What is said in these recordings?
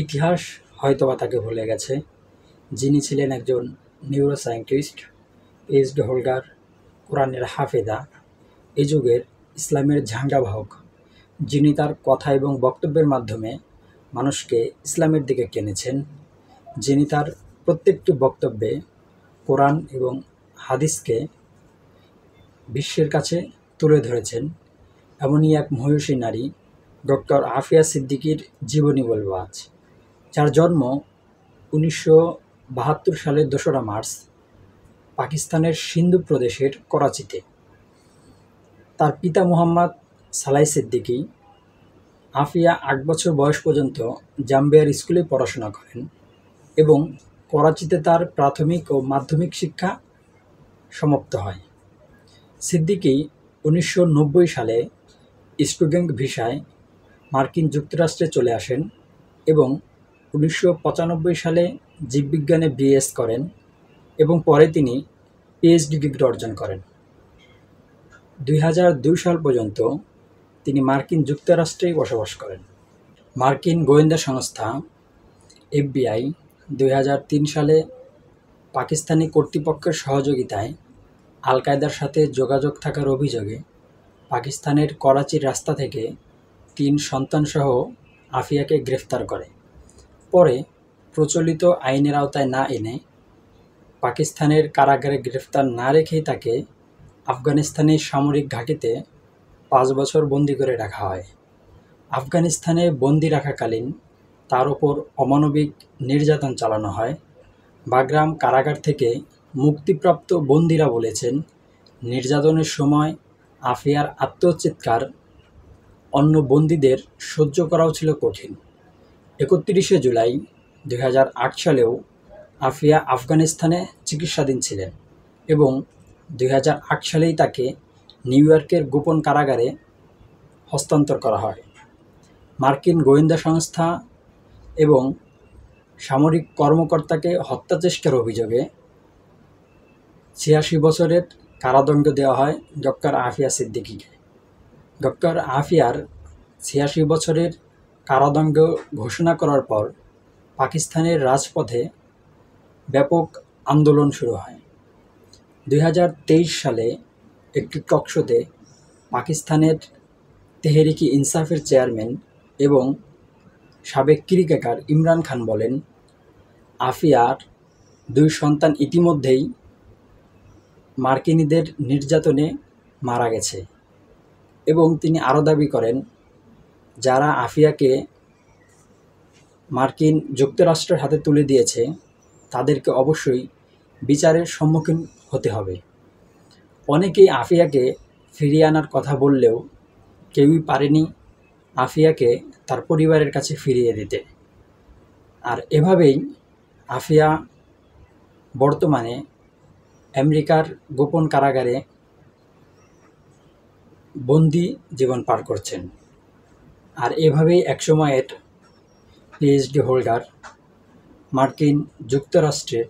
ইতিহাস হয়তোবা তাকে ভুলে গেছে, যিনি ছিলেন একজন নিউরোসায়েন্টিস্ট, পিএইচডি হোল্ডার, কোরআনের হাফেজা, এ যুগের ইসলামের ঝান্ডাবাহক, যিনি তার কথা এবং বক্তব্যের মাধ্যমে মানুষকে ইসলামের দিকে টেনেছেন, যিনি তার প্রত্যেকটি বক্তব্যে কোরআন এবং হাদিসকে বিশ্বের কাছে তুলে ধরেছেন, এমনই এক মহিষী নারী ডক্টর আফিয়া সিদ্দিকীর জীবনী বলব আজ, যার জন্ম 1972 সালের 2রা মার্চ পাকিস্তানের সিন্ধু প্রদেশের করাচিতে। তার পিতা মোহাম্মদ সালাই সিদ্দিকী। আফিয়া 8 বছর বয়স পর্যন্ত জাম্বিয়ার স্কুলে পড়াশোনা করেন এবং করাচিতে তার প্রাথমিক ও মাধ্যমিক শিক্ষা সমাপ্ত হয়। সিদ্দিকী 1990 সালে স্টুডেন্ট ভিসায় মার্কিন যুক্তরাষ্ট্রে চলে আসেন এবং 1995 সালে জীববিজ্ঞানে বিএস করেন এবং পরে তিনি পিএইচডি ডিগ্রি অর্জন করেন। 2002 সাল পর্যন্ত তিনি মার্কিন যুক্তরাষ্ট্রেই বসবাস করেন। মার্কিন গোয়েন্দা সংস্থা এফবিআই 2003 সালে পাকিস্তানি কর্তৃপক্ষের সহযোগিতায় আল কায়দার সাথে যোগাযোগ থাকার অভিযোগে পাকিস্তানের করাচির রাস্তা থেকে 3 সন্তানসহ আফিয়াকে গ্রেফতার করে। পরে প্রচলিত আইনের আওতায় না এনে পাকিস্তানের কারাগারে গ্রেফতার না রেখেই তাকে আফগানিস্তানের সামরিক ঘাঁটিতে 5 বছর বন্দি করে রাখা হয়। আফগানিস্তানে বন্দি রাখাকালীন তার ওপর অমানবিক নির্যাতন চালানো হয়। বাগরাম কারাগার থেকে মুক্তিপ্রাপ্ত বন্দিরা বলেছেন, নির্যাতনের সময় আফিয়ার আত্মচিৎকার অন্য বন্দীদের সহ্য করাও ছিল কঠিন। 31 জুলাই 2008 সালেও আফিয়া আফগানিস্তানে চিকিৎসাধীন ছিলেন এবং 2008 সালেই তাকে নিউ ইয়র্কের গোপন কারাগারে হস্তান্তর করা হয়। মার্কিন গোয়েন্দা সংস্থা এবং সামরিক কর্মকর্তাকে হত্যাচেষ্টার অভিযোগে 86 বছরের কারাদণ্ড দেওয়া হয় ডক্টর আফিয়া সিদ্দিকীকে। ডক্টর আফিয়ার 86 বছরের কারাদণ্ড ঘোষণা করার পর পাকিস্তানের রাজপথে ব্যাপক আন্দোলন শুরু হয়। 2023 সালে একটি টকশোতে পাকিস্তানের তেহরিকি ইনসাফের চেয়ারম্যান এবং সাবেক ক্রিকেটার ইমরান খান বলেন, আফিয়ার 2 সন্তান ইতিমধ্যেই মার্কিনীদের নির্যাতনে মারা গেছে এবং তিনি আরও দাবি করেন, যারা আফিয়াকে মার্কিন যুক্তরাষ্ট্রের হাতে তুলে দিয়েছে তাদেরকে অবশ্যই বিচারের সম্মুখীন হতে হবে। অনেকেই আফিয়াকে ফিরিয়ে আনার কথা বললেও কেউই পারেনি আফিয়াকে তার পরিবারের কাছে ফিরিয়ে দিতে। আর এভাবেই আফিয়া বর্তমানে আমেরিকার গোপন কারাগারে বন্দি জীবন পার করছেন। আর এভাবেই একসময়ের পিএইচডি হোল্ডার মার্কিন যুক্তরাষ্ট্রের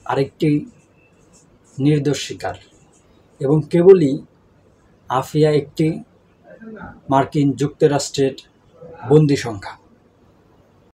আরেকটি নির্দোষ শিকার এবং কেবলই আফিয়া একটি মার্কিন যুক্তরাষ্ট্রের বন্দি সংখ্যা।